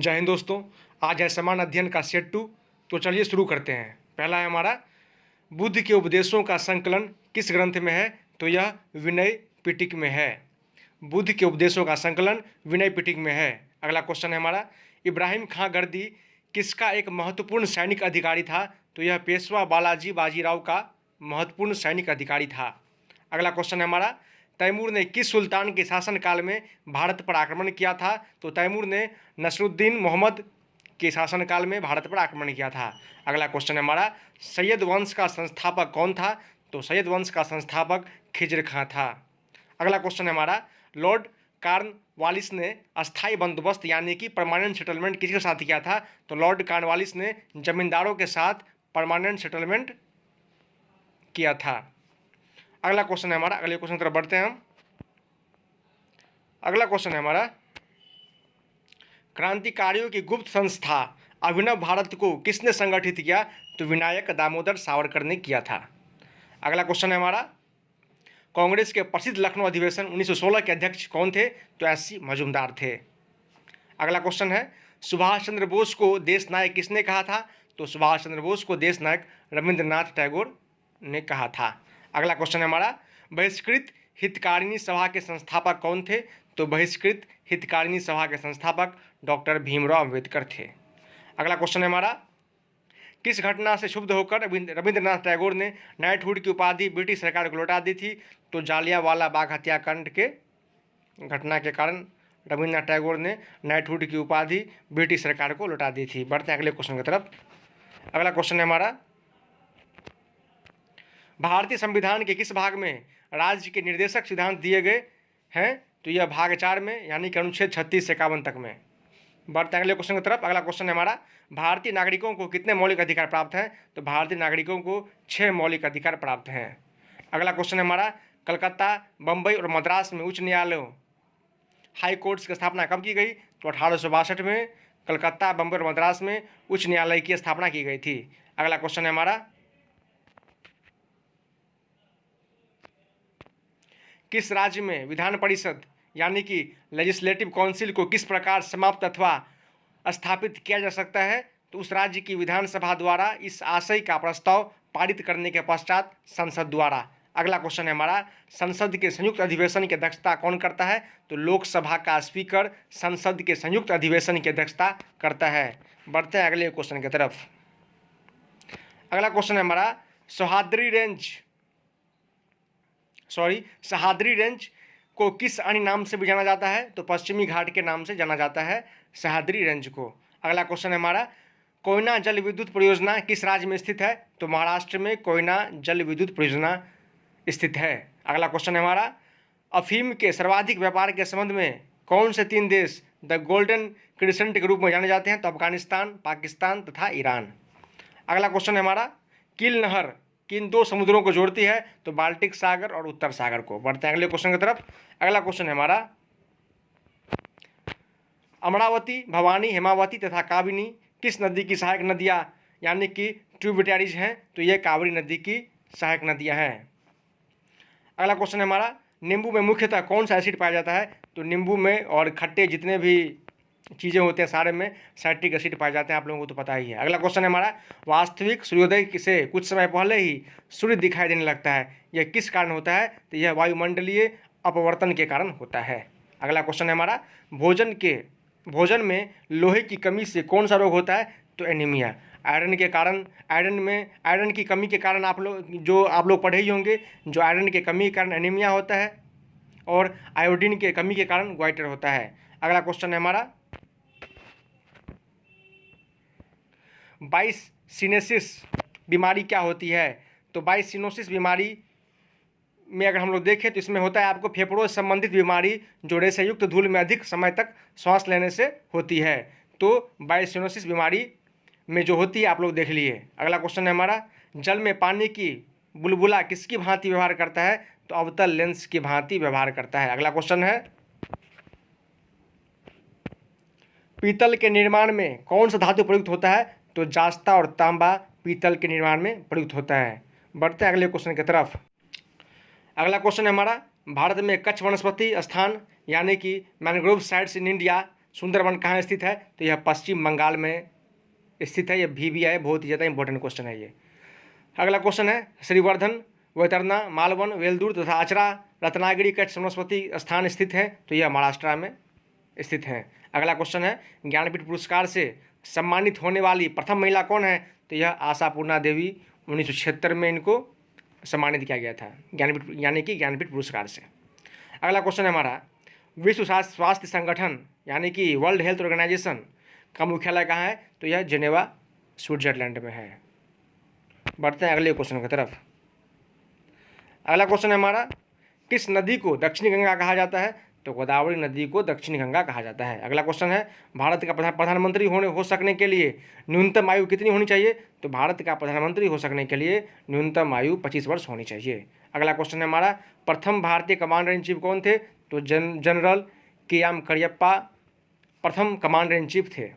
जय हिंद दोस्तों। आज है समान अध्ययन का सेट 2। तो चलिए शुरू करते हैं। पहला है हमारा बुद्ध के उपदेशों का संकलन किस ग्रंथ में है? तो यह विनय पिटक में है। बुद्ध के उपदेशों का संकलन विनय पिटक में है। अगला क्वेश्चन है हमारा इब्राहिम खां गर्दी किसका एक महत्वपूर्ण सैनिक अधिकारी था? तो यह पेशवा बालाजी बाजीराव का महत्वपूर्ण सैनिक अधिकारी था। अगला क्वेश्चन है हमारा तैमूर ने किस सुल्तान के शासनकाल में भारत पर आक्रमण किया था? तो तैमूर ने नसरुद्दीन मोहम्मद के शासनकाल में भारत पर आक्रमण किया था। अगला क्वेश्चन है हमारा सैयद वंश का संस्थापक कौन था? तो सैयद वंश का संस्थापक खिज्र खां था। अगला क्वेश्चन है हमारा लॉर्ड कॉर्नवालिस ने अस्थायी बंदोबस्त यानी कि परमानेंट सेटलमेंट किसके साथ किया था? तो लॉर्ड कॉर्नवालिस ने जमींदारों के साथ परमानेंट सेटलमेंट किया था। अगला क्वेश्चन है हमारा अगले क्वेश्चन की तरफ बढ़ते हैं हम। अगला क्वेश्चन है हमारा क्रांतिकारियों की गुप्त संस्था अभिनव भारत को किसने संगठित किया? तो विनायक दामोदर सावरकर ने किया था। अगला क्वेश्चन है हमारा कांग्रेस के प्रसिद्ध लखनऊ अधिवेशन 1916 के अध्यक्ष कौन थे? तो एस.सी. मजूमदार थे। अगला क्वेश्चन है सुभाष चंद्र बोस को देश नायक किसने कहा था? तो सुभाष चंद्र बोस को देश नायक रविंद्रनाथ टैगोर ने कहा था। अगला क्वेश्चन है हमारा बहिष्कृत हितकारिणी सभा के संस्थापक कौन थे? तो बहिष्कृत हितकारिणी सभा के संस्थापक डॉक्टर भीमराव अम्बेडकर थे। अगला क्वेश्चन है हमारा किस घटना से क्षुब्ध होकर रविंद्रनाथ टैगोर ने नाइटहुड की उपाधि ब्रिटिश सरकार को लौटा दी थी? तो जालियांवाला बाग हत्याकांड के घटना के कारण रविंद्रनाथ टैगोर ने नाइटहुड की उपाधि ब्रिटिश सरकार को लौटा दी थी। बढ़ते हैं अगले क्वेश्चन की तरफ। अगला क्वेश्चन है हमारा भारतीय संविधान के किस भाग में राज्य के निर्देशक सिद्धांत दिए गए हैं? तो यह भाग 4 में यानी कि अनुच्छेद 36 से 51 तक में। बढ़ते हैं अगले क्वेश्चन की तरफ। अगला क्वेश्चन है हमारा भारतीय नागरिकों को कितने मौलिक अधिकार प्राप्त हैं? तो भारतीय नागरिकों को 6 मौलिक अधिकार प्राप्त हैं। अगला क्वेश्चन है हमारा कलकत्ता, बम्बई और मद्रास में उच्च न्यायालयों हाई कोर्ट्स की स्थापना कब की गई? तो 1862 में कलकत्ता, बम्बई और मद्रास में उच्च न्यायालय की स्थापना की गई थी। अगला क्वेश्चन है हमारा किस राज्य में विधान परिषद यानी कि लेजिस्लेटिव काउंसिल को किस प्रकार समाप्त अथवा स्थापित किया जा सकता है? तो उस राज्य की विधानसभा द्वारा इस आशय का प्रस्ताव पारित करने के पश्चात संसद द्वारा। अगला क्वेश्चन है हमारा संसद के संयुक्त अधिवेशन की अध्यक्षता कौन करता है? तो लोकसभा का स्पीकर संसद के संयुक्त अधिवेशन की अध्यक्षता करता है। बढ़ते हैं अगले क्वेश्चन की तरफ। अगला क्वेश्चन है हमारा सह्याद्री रेंज को किस अन्य नाम से भी जाना जाता है? तो पश्चिमी घाट के नाम से जाना जाता है सह्याद्री रेंज को। अगला क्वेश्चन है हमारा कोयना जल विद्युत परियोजना किस राज्य में स्थित है? तो महाराष्ट्र में कोयना जल विद्युत परियोजना स्थित है। अगला क्वेश्चन है हमारा अफीम के सर्वाधिक व्यापार के संबंध में कौन से 3 देश द गोल्डन क्रिसेंट के रूप में जाने जाते हैं? तो अफगानिस्तान, पाकिस्तान तथा ईरान। अगला क्वेश्चन है हमारा कील नहर किन 2 समुद्रों को जोड़ती है? तो बाल्टिक सागर और उत्तर सागर को। बढ़ते हैं अगले क्वेश्चन की तरफ। अगला क्वेश्चन है हमारा अमरावती, भवानी, हेमावती तथा काबिनी किस नदी की सहायक नदियाँ यानी कि ट्रिब्यूटरीज हैं? तो ये कावेरी नदी की सहायक नदियाँ हैं। अगला क्वेश्चन है हमारा नींबू में मुख्यतः कौन सा एसिड पाया जाता है? तो नींबू में और खट्टे जितने भी चीज़ें होते हैं सारे में साइट्रिक एसिड पाए जाते हैं, आप लोगों को तो पता ही है। अगला क्वेश्चन है हमारा वास्तविक सूर्योदय से कुछ समय पहले ही सूर्य दिखाई देने लगता है, यह किस कारण होता है? तो यह वायुमंडलीय अपवर्तन के कारण होता है। अगला क्वेश्चन है हमारा भोजन में लोहे की कमी से कौन सा रोग होता है? तो एनीमिया। आयरन की कमी के कारण आप लोग पढ़े ही होंगे, जो आयरन की कमी के कारण एनीमिया होता है और आयोडीन के कमी के कारण ग्वाइटर होता है। अगला क्वेश्चन है हमारा बाइसिनोसिस बीमारी क्या होती है? तो बाइसिनोसिस बीमारी में अगर हम लोग देखें तो इसमें होता है आपको फेफड़ों से संबंधित बीमारी जो रेशे युक्त धूल में अधिक समय तक सांस लेने से होती है। तो बाइसिनोसिस बीमारी में जो होती है आप लोग देख लिए। अगला क्वेश्चन है हमारा जल में पानी की बुलबुला किसकी भांति व्यवहार करता है? तो अवतल लेंस की भांति व्यवहार करता है। अगला क्वेश्चन है पीतल के निर्माण में कौन सा धातु प्रयुक्त होता है? तो जास्ता और तांबा पीतल के निर्माण में प्रयुक्त होता है। बढ़ते हैं अगले क्वेश्चन की तरफ। अगला क्वेश्चन है हमारा भारत में कच्छ वनस्पति स्थान यानी कि mangrove sites in India Sundarban कहाँ स्थित है? तो यह पश्चिम बंगाल में स्थित है। यह भी है, बहुत ही ज़्यादा इंपॉर्टेंट क्वेश्चन है ये। अगला क्वेश्चन है श्रीवर्धन, वैतरना, मालवन, वेलदूर तथा आचरा रत्नागिरी कच्छ वनस्पति स्थान स्थित है। तो यह महाराष्ट्र में स्थित है। अगला क्वेश्चन है ज्ञानपीठ पुरस्कार से सम्मानित होने वाली प्रथम महिला कौन है? तो यह आशापूर्णा देवी, 1976 में इनको सम्मानित किया गया था ज्ञानपीठ यानी कि ज्ञानपीठ पुरस्कार से। अगला क्वेश्चन है हमारा विश्व स्वास्थ्य संगठन यानी कि वर्ल्ड हेल्थ ऑर्गेनाइजेशन का मुख्यालय कहाँ है? तो यह जेनेवा, स्विट्जरलैंड में है। बढ़ते हैं अगले क्वेश्चन की तरफ। अगला क्वेश्चन है हमारा किस नदी को दक्षिणी गंगा कहा जाता है? तो गोदावरी नदी को दक्षिणी गंगा कहा जाता है। अगला क्वेश्चन है भारत का प्रधानमंत्री हो सकने के लिए न्यूनतम आयु कितनी होनी चाहिए? तो भारत का प्रधानमंत्री हो सकने के लिए न्यूनतम आयु 25 वर्ष होनी चाहिए। अगला क्वेश्चन है हमारा प्रथम भारतीय कमांडर इन चीफ कौन थे? तो जनरल के.एम. करियप्पा प्रथम कमांडर इन चीफ थे।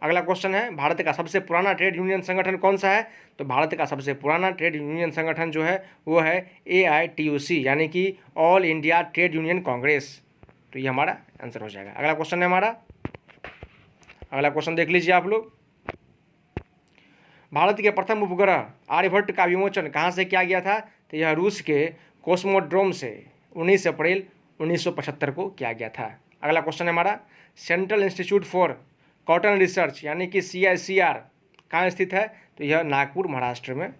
अगला क्वेश्चन है भारत का सबसे पुराना ट्रेड यूनियन संगठन कौन सा है? तो भारत का सबसे पुराना ट्रेड यूनियन संगठन जो है वो है AITUC यानी कि all India trade union Congress. तो ये हमारा आंसर हो जाएगा। अगला क्वेश्चन है हमारा, अगला क्वेश्चन देख लीजिए आप लोग। भारत के प्रथम उपग्रह आर्यभट्ट का विमोचन कहाँ से किया गया था? तो यह रूस के कोस्मोड्रोम से 19 अप्रैल 1975 को किया गया था। अगला क्वेश्चन है हमारा central institute for cotton research यानी कि CICR कहाँ स्थित है? तो यह नागपुर, महाराष्ट्र में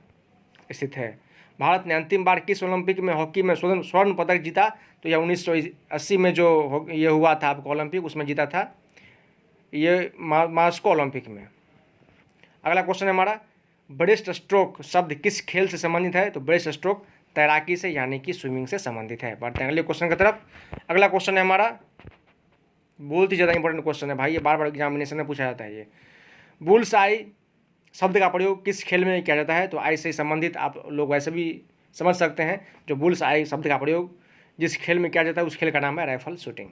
स्थित है। भारत ने अंतिम बार किस ओलंपिक में हॉकी में स्वर्ण पदक जीता? तो यह 1980 में जो ये हुआ था आपको ओलंपिक, उसमें जीता था ये मास्को ओलंपिक में। अगला क्वेश्चन है हमारा ब्रेस्ट स्ट्रोक शब्द किस खेल से संबंधित है? तो ब्रेस्ट स्ट्रोक तैराकी से यानी कि स्विमिंग से संबंधित है। बढ़ते हैं अगले क्वेश्चन की तरफ। अगला क्वेश्चन है हमारा बहुत ही ज़्यादा इंपॉर्टेंट क्वेश्चन है भाई, ये बार बार एग्जामिनेशन में पूछा जाता है ये। बुल्स आई शब्द का प्रयोग किस खेल में किया जाता है? तो आई से संबंधित आप लोग वैसे भी समझ सकते हैं। जो बुल्स आई शब्द का प्रयोग जिस खेल में किया जाता है उस खेल का नाम है राइफल शूटिंग।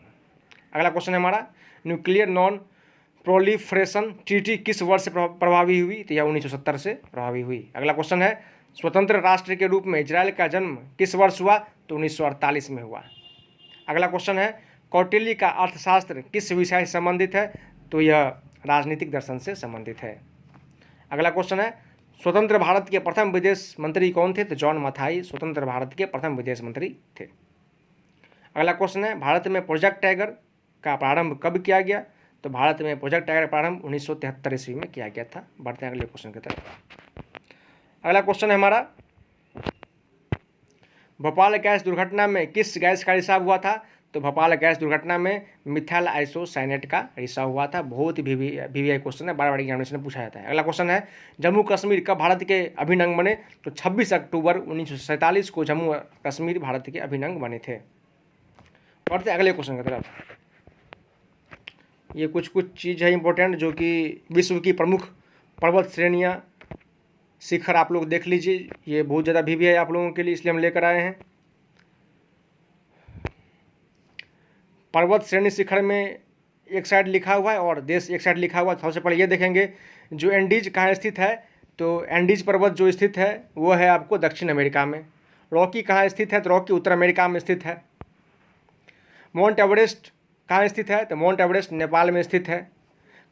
अगला क्वेश्चन है हमारा न्यूक्लियर नॉन प्रोलिफरेशन ट्रीटी किस वर्ष से प्रभावी हुई? तो यह 1970 से प्रभावी हुई। अगला क्वेश्चन है स्वतंत्र राष्ट्र के रूप में इजराइल का जन्म किस वर्ष हुआ? तो 1948 में हुआ। अगला क्वेश्चन है कौटिल्य का अर्थशास्त्र किस विषय से संबंधित है? तो यह राजनीतिक दर्शन से संबंधित है। अगला क्वेश्चन है स्वतंत्र भारत के प्रथम विदेश मंत्री कौन थे? तो जॉन मथाई स्वतंत्र भारत के प्रथम विदेश मंत्री थे। अगला क्वेश्चन है भारत में प्रोजेक्ट टाइगर का प्रारंभ कब किया गया? तो भारत में प्रोजेक्ट टाइगर का प्रारंभ 1973 ईस्वी में किया गया था। बढ़ते हैं अगले क्वेश्चन की तरफ। अगला क्वेश्चन है हमारा भोपाल गैस दुर्घटना में किस गैस का रिसाव हुआ था? तो भोपाल गैस दुर्घटना में मिथाइल आइसोसाइनेट का रिसाव हुआ था। बहुत ही VVI क्वेश्चन है, बार बार एग्जामिनेशन में पूछा जाता है। अगला क्वेश्चन है जम्मू कश्मीर कब भारत के अभिन्न अंग बने? तो 26 अक्टूबर 1947 को जम्मू कश्मीर भारत के अभिन्न अंग बने थे। बढ़ते अगले क्वेश्चन की तरफ। ये कुछ चीज़ है इंपॉर्टेंट जो कि विश्व की प्रमुख पर्वत श्रेणियाँ शिखर आप लोग देख लीजिए, ये बहुत ज़्यादा VVI आप लोगों के लिए इसलिए हम लेकर आए हैं। पर्वत श्रेणी शिखर में एक साइड लिखा हुआ है और देश एक साइड लिखा हुआ है। सबसे पहले ये देखेंगे जो एंडीज कहाँ स्थित है? तो एंडीज पर्वत जो स्थित है वो है आपको दक्षिण अमेरिका में। रॉकी कहाँ स्थित है? तो रॉकी उत्तर अमेरिका में स्थित है। माउंट एवरेस्ट कहाँ स्थित है? तो माउंट एवरेस्ट नेपाल में स्थित है।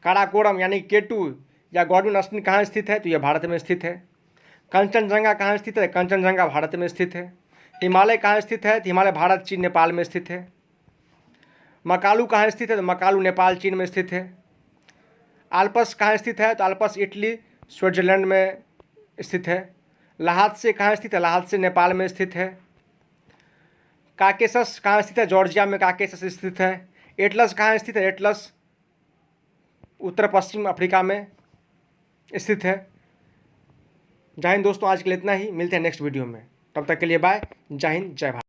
काराकोरम यानी K2 या गॉडविन ऑस्टिन कहाँ स्थित है? तो यह भारत में स्थित है। कंचनजंगा कहाँ स्थित है? कंचनजंगा भारत में स्थित है। हिमालय कहाँ स्थित है? तो हिमालय भारत, चीन, नेपाल में स्थित है। मकालू कहाँ स्थित है? तो मकालू नेपाल, चीन में स्थित है। आल्प्स कहाँ स्थित है? तो आल्प्स इटली, स्विट्जरलैंड में स्थित है। लहात्से कहाँ स्थित है? लहात्से नेपाल में स्थित है। काकेशस कहाँ स्थित है? जॉर्जिया में काकेशस स्थित है। एटलस कहाँ स्थित है? एटलस उत्तर पश्चिम अफ्रीका में स्थित है। जय हिंद दोस्तों, आज के लिए इतना ही। मिलते हैं नेक्स्ट वीडियो में, तब तक के लिए बाय। जय हिंद, जय भारत।